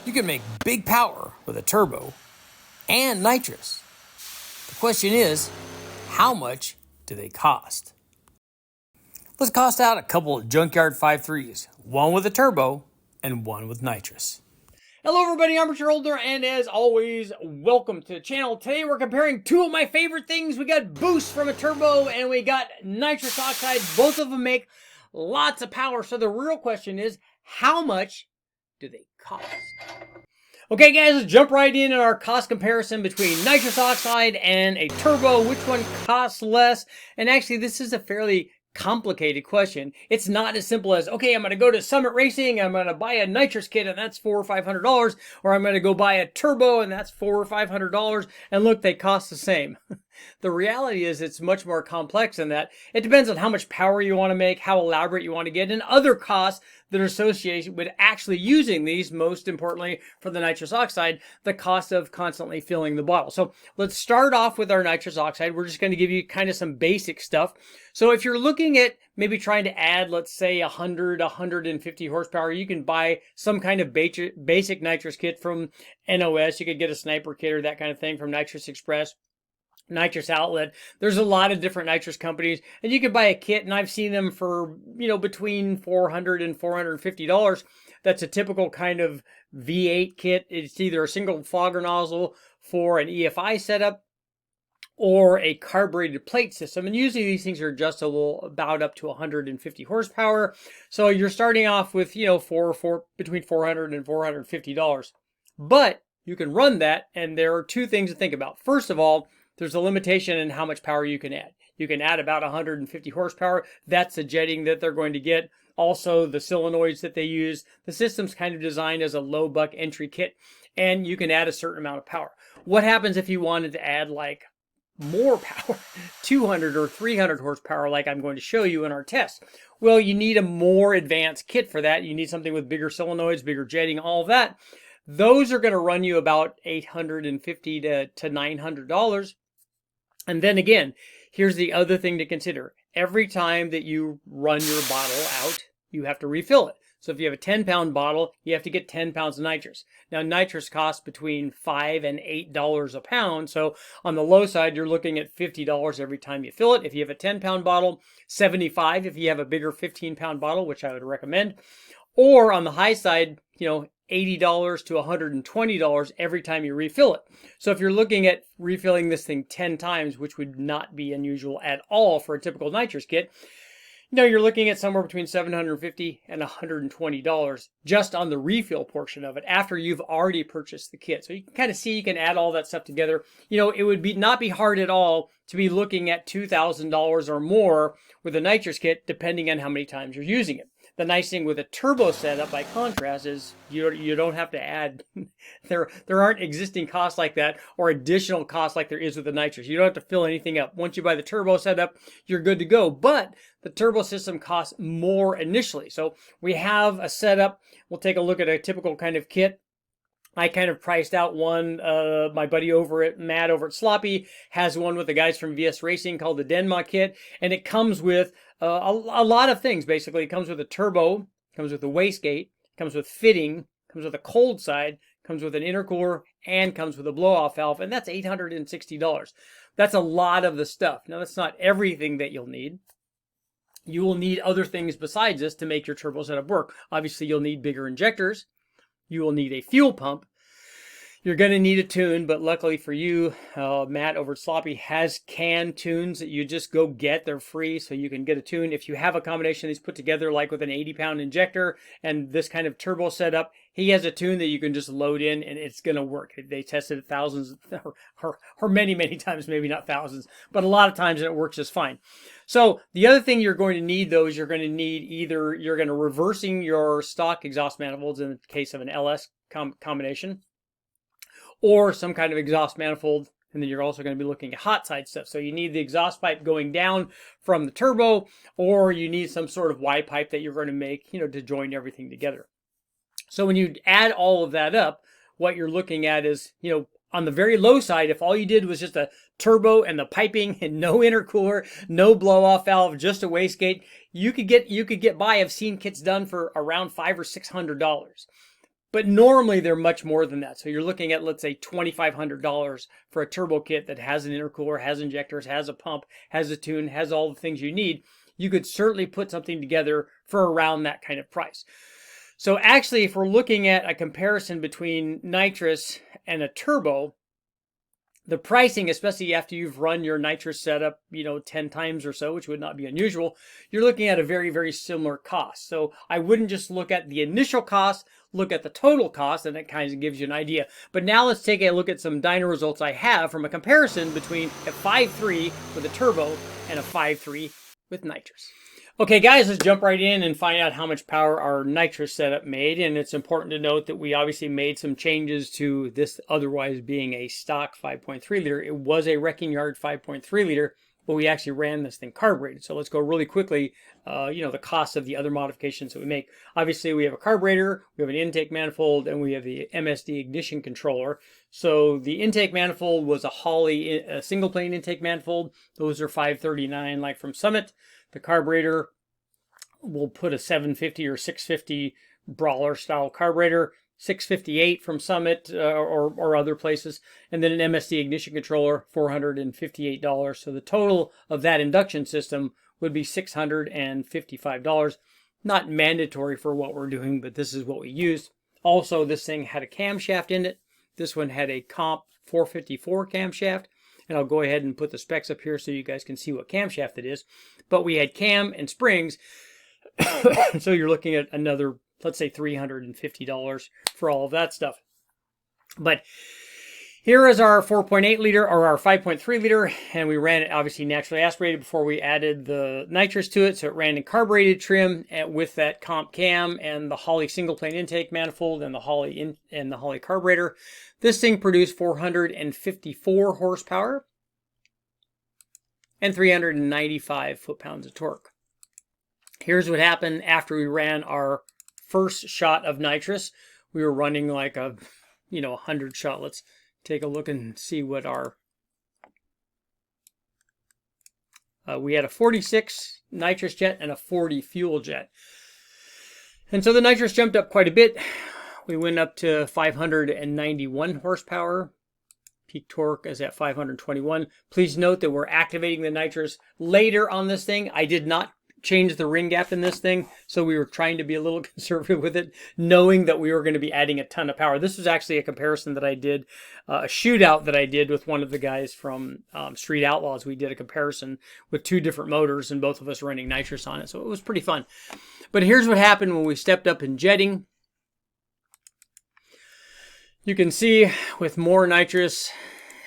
You can make big power with a turbo and nitrous. The question is, how much do they cost? Let's cost out a couple of Junkyard 5.3s, one with a turbo and one with nitrous. Hello everybody, I'm Richard Holder, and as always, welcome to the channel. Today we're comparing two of my favorite things. We got boost from a turbo and we got nitrous oxide. Both of them make lots of power. So the real question is, how much do they cost? Okay guys, let's jump right in our cost comparison between nitrous oxide and a turbo. Which one costs less? And actually this is a fairly complicated question. It's not as simple as, okay, I'm going to go to Summit Racing, I'm going to buy a nitrous kit and that's $400 or $500, or I'm going to go buy a turbo and that's $400 or $500, and look, they cost the same. The reality is it's much more complex than that. It depends on how much power you want to make, how elaborate you want to get, and other costs that are associated with actually using these. Most importantly, for the nitrous oxide, the cost of constantly filling the bottle. So let's start off with our nitrous oxide. We're just going to give you kind of some basic stuff. So if you're looking at maybe trying to add, let's say 150 horsepower, you can buy some kind of basic nitrous kit from NOS. You could get a sniper kit or that kind of thing from Nitrous Express, Nitrous Outlet. There's a lot of different nitrous companies, and you can buy a kit, and I've seen them for, between $400 and $450. That's a typical kind of V8 kit. It's either a single fogger nozzle for an EFI setup or a carbureted plate system, and usually these things are adjustable about up to 150 horsepower. So you're starting off with between $400 and $450. But you can run that, and there are two things to think about. First of all, there's a limitation in how much power you can add. You can add about 150 horsepower. That's the jetting that they're going to get. Also, the solenoids that they use. The system's kind of designed as a low buck entry kit, and you can add a certain amount of power. What happens if you wanted to add like more power, 200 or 300 horsepower, like I'm going to show you in our test? Well, you need a more advanced kit for that. You need something with bigger solenoids, bigger jetting, all of that. Those are going to run you about $850 to $900. And then again, here's the other thing to consider. Every time that you run your bottle out, you have to refill it. So if you have a 10-pound bottle, you have to get 10 pounds of nitrous. Now, nitrous costs between $5 and $8 a pound. So on the low side, you're looking at $50 every time you fill it. If you have a 10-pound bottle, $75 if you have a bigger 15-pound bottle, which I would recommend. Or on the high side, $80 to $120 every time you refill it. So if you're looking at refilling this thing 10 times, which would not be unusual at all for a typical nitrous kit, you're looking at somewhere between $750 and $120 just on the refill portion of it after you've already purchased the kit. So you can kind of see, you can add all that stuff together. It would not be hard at all to be looking at $2,000 or more with a nitrous kit, depending on how many times you're using it. The nice thing with a turbo setup, by contrast, is you don't have to add. There aren't existing costs like that or additional costs like there is with the nitrous. You don't have to fill anything up. Once you buy the turbo setup, you're good to go. But the turbo system costs more initially. So we have a setup. We'll take a look at a typical kind of kit. I kind of priced out one. My buddy Matt over at Sloppy has one with the guys from VS Racing called the DYNO kit, and it comes with a lot of things. Basically, it comes with a turbo, comes with a wastegate, comes with fitting, comes with a cold side, comes with an intercooler, and comes with a blow-off valve, and that's $860. That's a lot of the stuff. Now, that's not everything that you'll need. You will need other things besides this to make your turbo setup work. Obviously, you'll need bigger injectors. You will need a fuel pump. You're going to need a tune, but luckily for you, Matt over at Sloppy has canned tunes that you just go get. They're free, so you can get a tune. If you have a combination of these put together, like with an 80-pound injector and this kind of turbo setup, he has a tune that you can just load in, and it's going to work. They tested it thousands, or many, many times, maybe not thousands, but a lot of times, and it works just fine. So the other thing you're going to need, though, is you're going to need either you're going to reversing your stock exhaust manifolds in the case of an LS combination, or some kind of exhaust manifold, and then you're also going to be looking at hot side stuff. So you need the exhaust pipe going down from the turbo, or you need some sort of Y pipe that you're going to make, to join everything together. So when you add all of that up, what you're looking at is, on the very low side, if all you did was just a turbo and the piping and no intercooler, no blow-off valve, just a wastegate, you could get by. I've seen kits done for around $500 or $600. But normally they're much more than that. So you're looking at, let's say, $2,500 for a turbo kit that has an intercooler, has injectors, has a pump, has a tune, has all the things you need. You could certainly put something together for around that kind of price. So actually, if we're looking at a comparison between nitrous and a turbo, the pricing, especially after you've run your nitrous setup, 10 times or so, which would not be unusual, you're looking at a very, very similar cost. So I wouldn't just look at the initial cost, look at the total cost, and it kind of gives you an idea. But now let's take a look at some dyno results I have from a comparison between a 5.3 with a turbo and a 5.3 with nitrous. Okay guys, let's jump right in and find out how much power our nitrous setup made. And it's important to note that we obviously made some changes to this otherwise being a stock 5.3 liter. It was a Wrecking Yard 5.3 liter, but we actually ran this thing carbureted. So let's go really quickly, the cost of the other modifications that we make. Obviously we have a carburetor, we have an intake manifold, and we have the MSD ignition controller. So the intake manifold was a Holley single plane intake manifold. Those are $539 like from Summit. The carburetor, we'll put a 750 or 650 Brawler style carburetor, $658 from Summit or other places, and then an MSD ignition controller, $458. So the total of that induction system would be $655. Not mandatory for what we're doing, but this is what we used. Also, this thing had a camshaft in it. This one had a Comp 454 camshaft. And I'll go ahead and put the specs up here so you guys can see what camshaft it is. But we had cam and springs. So you're looking at another, let's say, $350 for all of that stuff. But here is our 4.8 liter or our 5.3 liter. And we ran it obviously naturally aspirated before we added the nitrous to it. So it ran in carbureted trim with that comp cam and the Holley single plane intake manifold and the Holley carburetor. This thing produced 454 horsepower and 395 foot-pounds of torque. Here's what happened after we ran our first shot of nitrous. We were running like a, 100 shot. Let's take a look and see what our... we had a 46 nitrous jet and a 40 fuel jet. And so the nitrous jumped up quite a bit. We went up to 591 horsepower. Peak torque is at 521. Please note that we're activating the nitrous later on this thing. I did not change the ring gap in this thing, so we were trying to be a little conservative with it, knowing that we were going to be adding a ton of power. This was actually a comparison that I did, a shootout that I did with one of the guys from Street Outlaws. We did a comparison with two different motors and both of us running nitrous on it, so it was pretty fun. But here's what happened when we stepped up in jetting. You can see with more nitrous,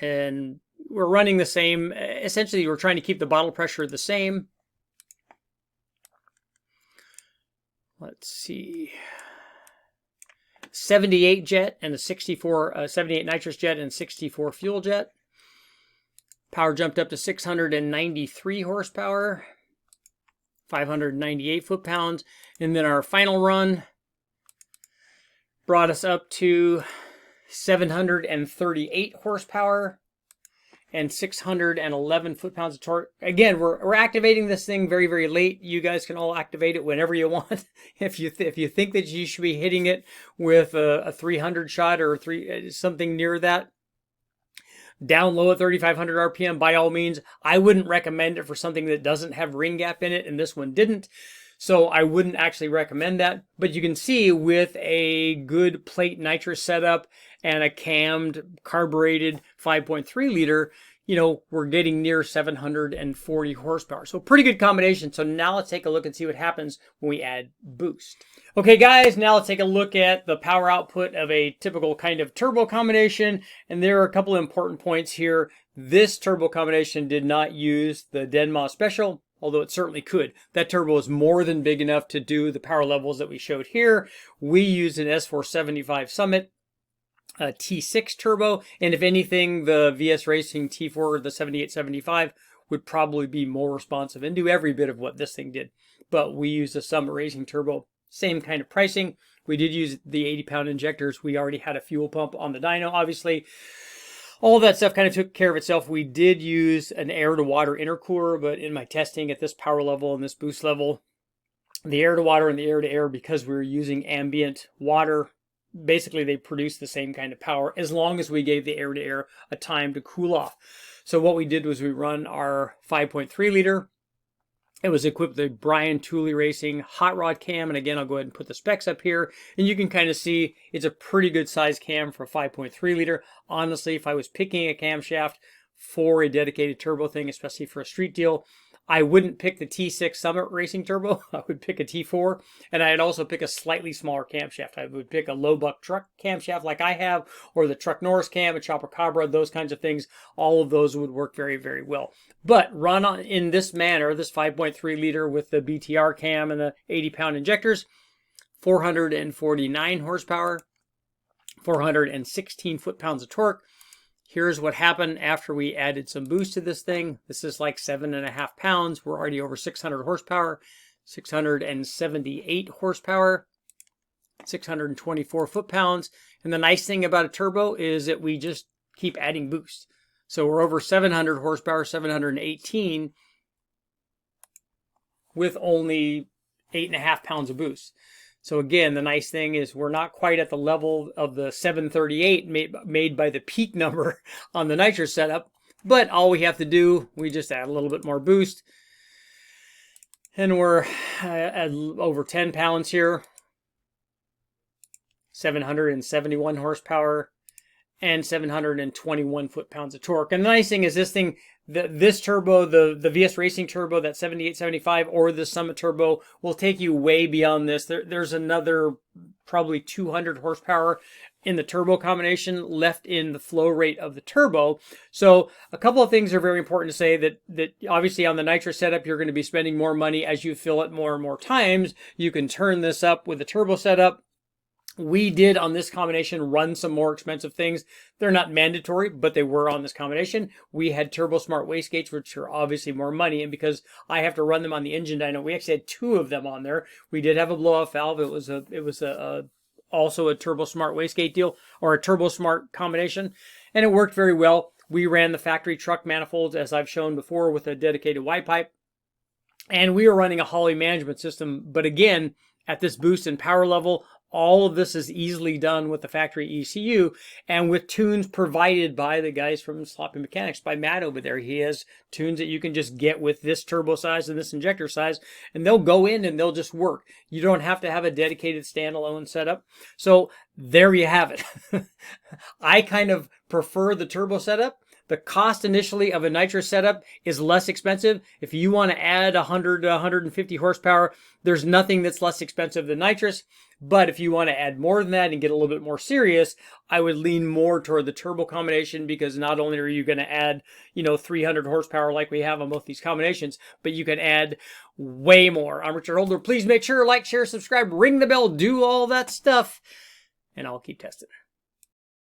and we're running the same. Essentially, we're trying to keep the bottle pressure the same. Let's see. 78 jet and a 78 nitrous jet and 64 fuel jet. Power jumped up to 693 horsepower, 598 foot-pounds. And then our final run brought us up to 738 horsepower and 611 foot-pounds of torque. Again, we're activating this thing very, very late. You guys can all activate it whenever you want. If you think that you should be hitting it with a 300 shot or something near that, down low at 3,500 RPM, by all means. I wouldn't recommend it for something that doesn't have ring gap in it, and this one didn't. So I wouldn't actually recommend that. But you can see with a good plate nitrous setup and a cammed, carbureted 5.3 liter, we're getting near 740 horsepower. So pretty good combination. So now let's take a look and see what happens when we add boost. Okay guys, now let's take a look at the power output of a typical kind of turbo combination. And there are a couple of important points here. This turbo combination did not use the DYNO special, although it certainly could. That turbo is more than big enough to do the power levels that we showed here. We used an S475 Summit T6 turbo, and if anything, the VS Racing T4, the 7875, would probably be more responsive and do every bit of what this thing did. But we used a Summit Racing turbo, same kind of pricing. We did use the 80-pound injectors. We already had a fuel pump on the dyno, obviously. All that stuff kind of took care of itself. We did use an air-to-water intercooler, but in my testing at this power level and this boost level, the air-to-water and the air-to-air, because we were using ambient water, basically they produce the same kind of power as long as we gave the air-to-air a time to cool off. So what we did was we run our 5.3 liter. It was equipped with a Brian Tooley Racing hot rod cam. And again, I'll go ahead and put the specs up here. And you can kind of see it's a pretty good size cam for a 5.3 liter. Honestly, if I was picking a camshaft for a dedicated turbo thing, especially for a street deal, I wouldn't pick the T6 Summit Racing Turbo. I would pick a T4. And I'd also pick a slightly smaller camshaft. I would pick a low buck truck camshaft like I have, or the Truck Norris cam, a Chopper Cabra, those kinds of things. All of those would work very, very well. But run on in this manner, this 5.3 liter with the BTR cam and the 80-pound injectors, 449 horsepower, 416 foot-pounds of torque. Here's what happened after we added some boost to this thing. This is like 7.5 pounds. We're already over 600 horsepower, 678 horsepower, 624 foot-pounds. And the nice thing about a turbo is that we just keep adding boost. So we're over 700 horsepower, 718, with only 8.5 pounds of boost. So again, the nice thing is we're not quite at the level of the 738 made by the peak number on the Nitrous setup, but all we have to do, we just add a little bit more boost. And we're at over 10 pounds here, 771 horsepower, and 721 foot-pounds of torque. And the nice thing is this thing, this turbo, the VS Racing Turbo, that 7875, or the Summit Turbo, will take you way beyond this. There's another probably 200 horsepower in the turbo combination left in the flow rate of the turbo. So a couple of things are very important to say, that obviously on the Nitrous setup, you're going to be spending more money as you fill it more and more times. You can turn this up with the turbo setup. We did on this combination run some more expensive things. They're not mandatory, but they were on this combination. We had Turbo Smart wastegates, which are obviously more money. And because I have to run them on the engine dyno, we actually had 2 of them on there. We did have a blow-off valve. It was also a Turbo Smart wastegate deal, or a Turbo Smart combination. And it worked very well. We ran the factory truck manifolds, as I've shown before, with a dedicated Y pipe. And we were running a Holley management system. But again, at this boost and power level, all of this is easily done with the factory ECU and with tunes provided by the guys from Sloppy Mechanics, by Matt over there. He has tunes that you can just get with this turbo size and this injector size, and they'll go in and they'll just work. You don't have to have a dedicated standalone setup. So there you have it. I kind of prefer the turbo setup. The cost initially of a Nitrous setup is less expensive. If you want to add 100 to 150 horsepower, there's nothing that's less expensive than Nitrous. But if you want to add more than that and get a little bit more serious, I would lean more toward the turbo combination, because not only are you going to add, 300 horsepower like we have on both these combinations, but you can add way more. I'm Richard Holder. Please make sure to like, share, subscribe, ring the bell, do all that stuff, and I'll keep testing.